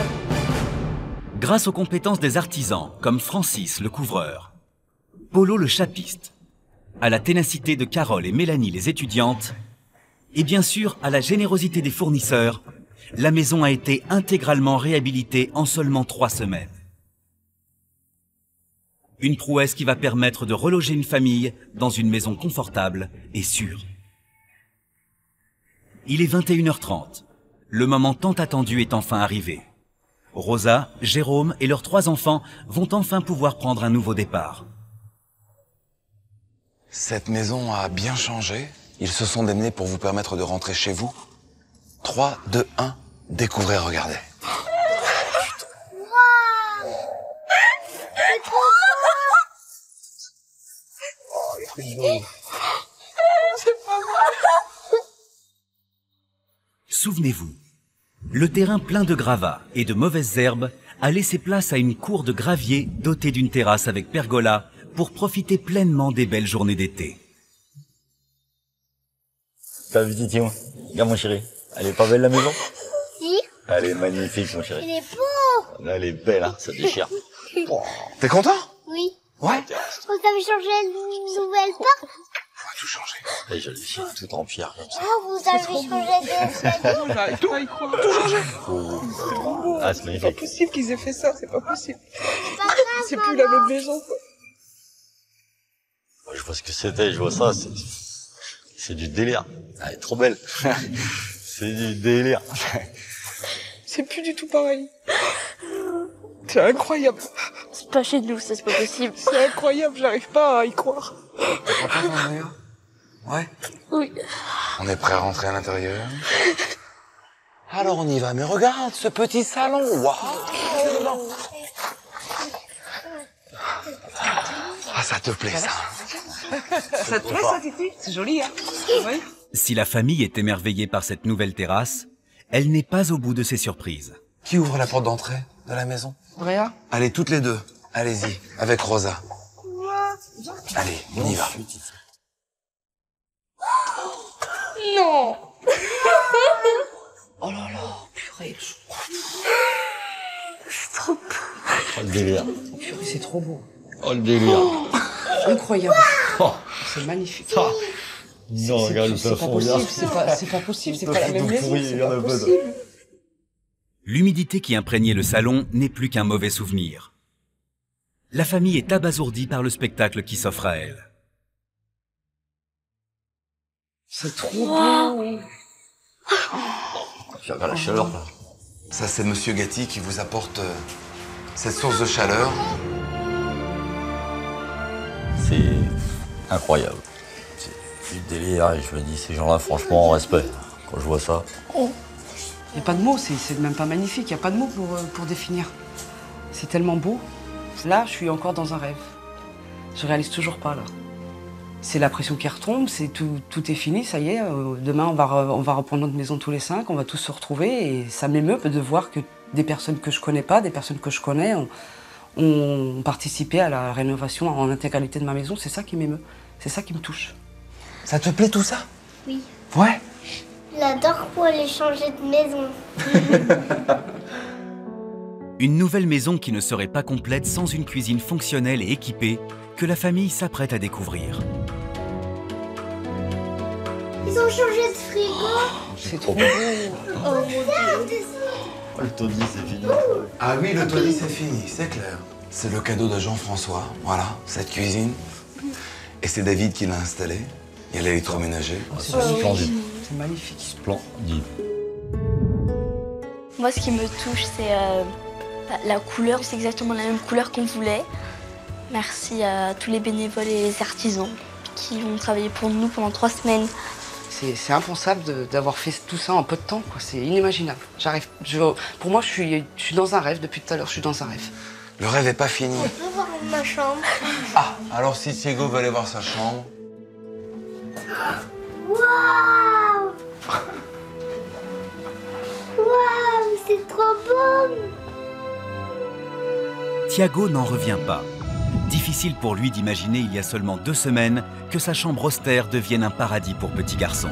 Speaker 1: Grâce aux compétences des artisans, comme Francis, le couvreur, Polo, le chapiste, à la ténacité de Carole et Mélanie, les étudiantes, et bien sûr à la générosité des fournisseurs, la maison a été intégralement réhabilitée en seulement 3 semaines. Une prouesse qui va permettre de reloger une famille dans une maison confortable et sûre. Il est 21 h 30. Le moment tant attendu est enfin arrivé. Rosa, Jérôme et leurs 3 enfants vont enfin pouvoir prendre un nouveau départ.
Speaker 3: Cette maison a bien changé. Ils se sont démenés pour vous permettre de rentrer chez vous. 3, 2, 1, découvrez, regardez.
Speaker 19: C'est trop beau.
Speaker 5: C'est pas vrai.
Speaker 1: Souvenez-vous, le terrain plein de gravats et de mauvaises herbes a laissé place à une cour de gravier dotée d'une terrasse avec pergola pour profiter pleinement des belles journées d'été.
Speaker 6: T'as vu Titi, regarde mon chéri. Elle est pas belle la maison?
Speaker 19: Si.
Speaker 6: Elle est magnifique mon chéri.
Speaker 19: Il est beau.
Speaker 6: Elle est belle, hein, ça déchire.
Speaker 3: T'es content?
Speaker 19: Oui.
Speaker 3: Ouais.
Speaker 19: Vous avez changé une nouvelle porte?
Speaker 3: On va tout changer.
Speaker 6: Et je l'ai fait tout en pierre comme ça.
Speaker 19: Oh, vous avez changé de...
Speaker 5: J'arrive pas à y croire. Tout changé.
Speaker 3: C'est
Speaker 5: trop beau.
Speaker 6: Ah, c'est
Speaker 5: C'est
Speaker 6: magnifique.
Speaker 5: pas possible qu'ils aient fait ça, c'est pas possible. C'est plus la même maison, quoi.
Speaker 6: Je vois ce que c'était, je vois ça, c'est du délire. Elle est trop belle. C'est du délire.
Speaker 5: C'est plus du tout pareil. C'est incroyable.
Speaker 2: C'est pas chez nous, ça c'est pas possible.
Speaker 5: C'est incroyable, j'arrive pas à y croire.
Speaker 3: T'es content, Andrea? Ouais.
Speaker 2: Oui.
Speaker 3: On est prêt à rentrer à l'intérieur. Alors on y va, mais regarde ce petit salon. Waouh! Ah, ça te plaît, ça?
Speaker 5: Ça te plaît, ça, Titi? C'est joli, hein? Oui.
Speaker 1: Si la famille est émerveillée par cette nouvelle terrasse, elle n'est pas au bout de ses surprises.
Speaker 3: Qui ouvre la porte d'entrée de la maison?
Speaker 5: Andrea?
Speaker 3: Allez, toutes les deux. Allez-y, avec Rosa. Allez, on y va.
Speaker 5: Non.
Speaker 4: Oh là là, purée.
Speaker 5: C'est trop beau.
Speaker 6: Oh le délire.
Speaker 5: Purée, c'est trop beau.
Speaker 6: Oh le délire.
Speaker 5: Incroyable.
Speaker 6: Oh.
Speaker 5: C'est magnifique.
Speaker 6: Ah. Non, regarde le plafond, regarde.
Speaker 5: C'est pas possible, c'est pas la même maison, c'est pas possible.
Speaker 1: L'humidité qui imprégnait le salon n'est plus qu'un mauvais souvenir. La famille est abasourdie par le spectacle qui s'offre à elle.
Speaker 5: C'est trop beau.
Speaker 6: Tu regardes la chaleur là.
Speaker 3: Ça, c'est Monsieur Gatti qui vous apporte cette source de chaleur.
Speaker 6: C'est incroyable. C'est du délire et je me dis, ces gens-là, franchement, respect. Quand je vois ça.
Speaker 5: Il n'y a pas de mots, c'est même pas magnifique, il n'y a pas de mots pour définir. C'est tellement beau. Là, je suis encore dans un rêve. Je réalise toujours pas, là. C'est la pression qui retombe, tout est fini, ça y est. Demain, on va reprendre notre maison tous les 5, on va tous se retrouver. Et ça m'émeut de voir que des personnes que je connais pas, des personnes que je connais, ont participé à la rénovation en intégralité de ma maison. C'est ça qui m'émeut, c'est ça qui me touche.
Speaker 3: Ça te plaît tout ça?
Speaker 19: Oui.
Speaker 3: Ouais.
Speaker 19: J'adore pour aller changer de maison.
Speaker 1: Une nouvelle maison qui ne serait pas complète sans une cuisine fonctionnelle et équipée que la famille s'apprête à découvrir.
Speaker 21: Ils ont changé de frigo.
Speaker 3: C'est trop beau.
Speaker 21: Oh mon Dieu.
Speaker 6: Le taudis, c'est fini.
Speaker 3: Ah oui, le taudis, c'est fini, c'est clair. C'est le cadeau de Jean-François, voilà, cette cuisine. Et c'est David qui l'a installé. Il y a l'électroménager.
Speaker 6: C'est splendide.
Speaker 13: C'est magnifique.
Speaker 6: Splendide.
Speaker 2: Moi, ce qui me touche, c'est la couleur. C'est exactement la même couleur qu'on voulait. Merci à tous les bénévoles et les artisans qui ont travaillé pour nous pendant 3 semaines.
Speaker 13: C'est impensable d'avoir fait tout ça en peu de temps, quoi. C'est inimaginable. Pour moi, je suis dans un rêve. Depuis tout à l'heure, je suis dans un rêve.
Speaker 3: Le rêve n'est pas fini.
Speaker 21: On peut voir ma chambre.
Speaker 3: Ah, alors si Thiago veut aller voir sa chambre.
Speaker 21: Waouh! Waouh, c'est trop beau!
Speaker 1: Thiago n'en revient pas. Difficile pour lui d'imaginer il y a seulement 2 semaines que sa chambre austère devienne un paradis pour petit garçon.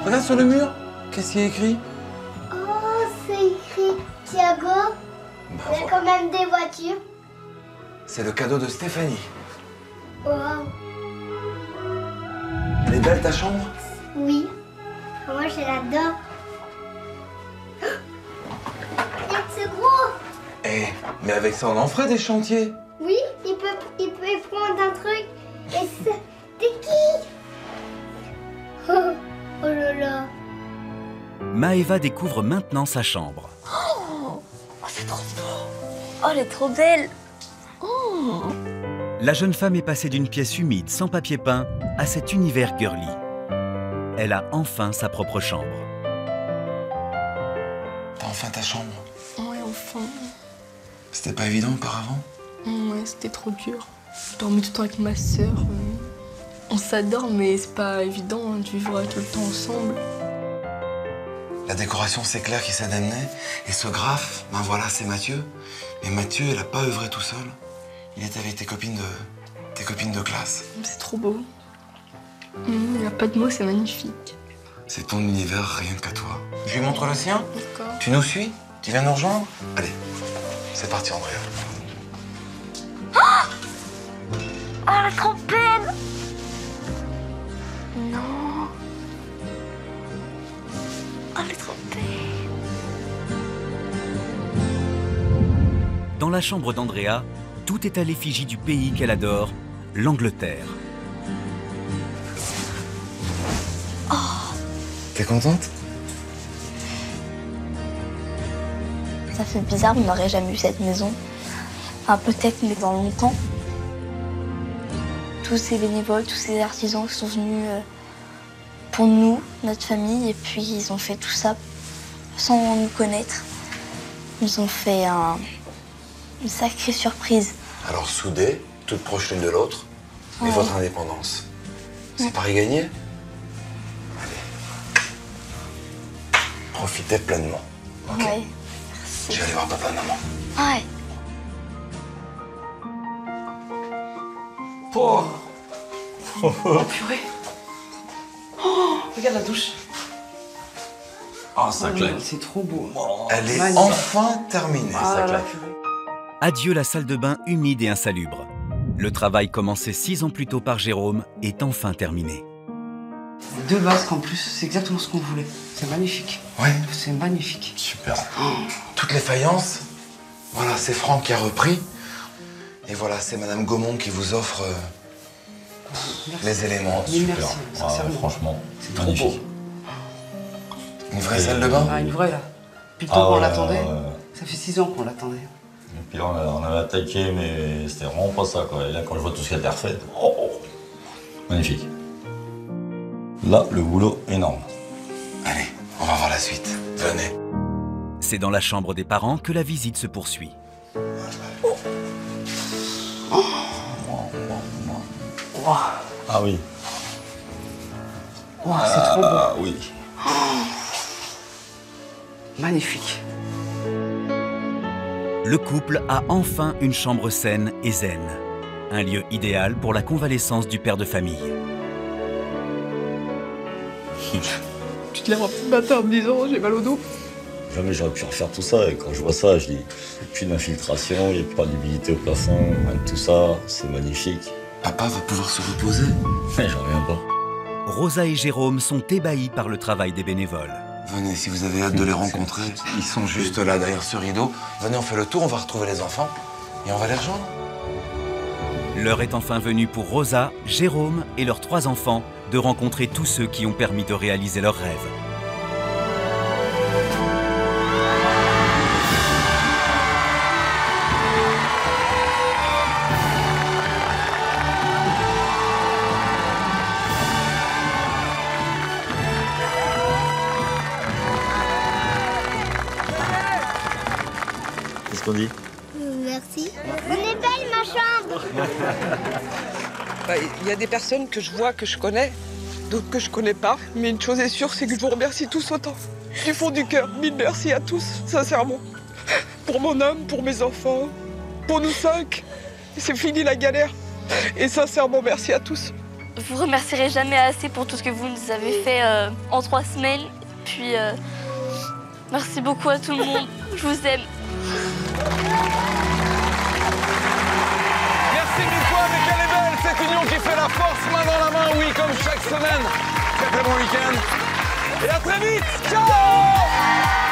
Speaker 3: Regarde sur le mur. Qu'est-ce qui est écrit?
Speaker 21: Oh, c'est écrit Thiago. Il y a quand même des voitures.
Speaker 3: C'est le cadeau de Stéphanie.
Speaker 21: Waouh!
Speaker 3: Elle est belle ta chambre?
Speaker 21: Oui. Moi, je l'adore. Regarde, c'est gros.
Speaker 3: Eh, mais avec ça, on en ferait des chantiers.
Speaker 21: Oui, il peut y prendre un truc. Et c'est... T'es qui? Oh, oh là là.
Speaker 1: Maëva découvre maintenant sa chambre.
Speaker 2: Oh, c'est trop beau. Oh, elle est trop belle. Oh.
Speaker 1: La jeune femme est passée d'une pièce humide sans papier peint à cet univers girly. Elle a enfin sa propre chambre.
Speaker 3: T'as enfin ta chambre?
Speaker 16: Ouais, enfin.
Speaker 3: C'était pas évident auparavant?
Speaker 16: Ouais, c'était trop dur. Je dormais tout le temps avec ma sœur. On s'adore, mais c'est pas évident de vivre tout le temps ensemble.
Speaker 3: La décoration, c'est Claire qui s'est amenée. Et ce graphe, ben voilà, c'est Mathieu. Mais Mathieu, il a pas œuvré tout seul. Il était avec tes copines de classe.
Speaker 16: C'est trop beau. Il n'y a pas de mots, c'est magnifique.
Speaker 3: C'est ton univers, rien qu'à toi. Je lui montre le sien?
Speaker 16: D'accord.
Speaker 3: Tu nous suis? Tu viens nous rejoindre? Allez, c'est parti, Andrea.
Speaker 21: Oh, elle est trop belle.
Speaker 2: Non. Oh, elle est trop belle.
Speaker 1: Dans la chambre d'Andrea, tout est à l'effigie du pays qu'elle adore, l'Angleterre.
Speaker 2: Oh.
Speaker 3: T'es contente?
Speaker 2: Ça fait bizarre, on n'aurait jamais eu cette maison. Enfin, peut-être, mais dans longtemps. Tous ces bénévoles, tous ces artisans qui sont venus pour nous, notre famille, et puis ils ont fait tout ça sans nous connaître. Ils ont fait une sacrée surprise.
Speaker 3: Alors soudées, toutes proches l'une de l'autre, mais
Speaker 2: Ouais.
Speaker 3: votre indépendance. C'est pari gagné? Allez. Profitez pleinement. Ok.
Speaker 2: Ouais.
Speaker 3: Je vais aller voir papa et maman.
Speaker 2: Ouais.
Speaker 10: Oh,
Speaker 13: Oh purée. Oh, regarde la douche.
Speaker 6: Ah, ça claque.
Speaker 13: C'est trop beau.
Speaker 3: Elle est
Speaker 13: Magnifique.
Speaker 3: enfin terminée.
Speaker 13: Ah,
Speaker 6: ça
Speaker 13: là,
Speaker 6: claque.
Speaker 13: purée.
Speaker 1: Adieu la salle de bain humide et insalubre. Le travail commencé 6 ans plus tôt par Jérôme est enfin terminé.
Speaker 13: 2 vasques en plus, c'est exactement ce qu'on voulait. C'est magnifique.
Speaker 3: Ouais.
Speaker 13: C'est magnifique.
Speaker 6: Super.
Speaker 3: Toutes les faïences, voilà, c'est Franck qui a repris. Et voilà, c'est Madame Gaumont qui vous offre les éléments.
Speaker 13: Mais
Speaker 6: Super.
Speaker 13: merci,
Speaker 6: Ah,
Speaker 13: sincèrement.
Speaker 6: franchement,
Speaker 13: C'est trop
Speaker 6: magnifique.
Speaker 3: Une vraie salle de bain?
Speaker 13: Ah, une vraie là. Depuis le temps qu'on
Speaker 6: ouais,
Speaker 13: l'attendait.
Speaker 6: ouais.
Speaker 13: Ça fait 6 ans qu'on l'attendait.
Speaker 6: Et puis là, on avait attaqué, mais c'était vraiment pas ça, quoi. Et là, quand je vois tout ce qui a été refait, magnifique. Là, le boulot énorme.
Speaker 3: Allez, on va voir la suite. Venez.
Speaker 1: C'est dans la chambre des parents que la visite se poursuit.
Speaker 13: Wow.
Speaker 6: Ah oui.
Speaker 13: Wow, c'est trop beau.
Speaker 6: Ah oui.
Speaker 13: Magnifique.
Speaker 1: Le couple a enfin une chambre saine et zen. Un lieu idéal pour la convalescence du père de famille.
Speaker 16: Tu te lèves un petit matin en me disant j'ai mal au dos.
Speaker 6: Jamais j'aurais pu refaire tout ça. Et quand je vois ça, je dis, il n'y a plus d'infiltration, il n'y a pas d'humidité au plafond, rien de tout ça, c'est magnifique.
Speaker 3: Papa va pouvoir se reposer.
Speaker 6: Mais j'en reviens pas.
Speaker 1: Rosa et Jérôme sont ébahis par le travail des bénévoles.
Speaker 3: Venez, si vous avez hâte de les rencontrer, ils sont juste là, derrière ce rideau. Venez, on fait le tour, on va retrouver les enfants et on va les rejoindre.
Speaker 1: L'heure est enfin venue pour Rosa, Jérôme et leurs 3 enfants de rencontrer tous ceux qui ont permis de réaliser leurs rêves.
Speaker 6: Qu'est-ce qu'on dit?
Speaker 21: Merci. On est belle, ma chambre.
Speaker 5: Il y a des personnes que je vois, que je connais, d'autres que je connais pas. Mais une chose est sûre, c'est que je vous remercie tous autant. Du fond du cœur, 1000 merci à tous, sincèrement. Pour mon homme, pour mes enfants, pour nous 5. C'est fini la galère. Et sincèrement, merci à tous.
Speaker 2: Je vous remercierai jamais assez pour tout ce que vous nous avez fait en 3 semaines. Puis, merci beaucoup à tout le monde. Je vous aime.
Speaker 10: Merci mille fois, mais quelle est belle cette union qui fait la force, main dans la main, oui, comme chaque semaine. Très très bon week-end. Et à très vite. Ciao!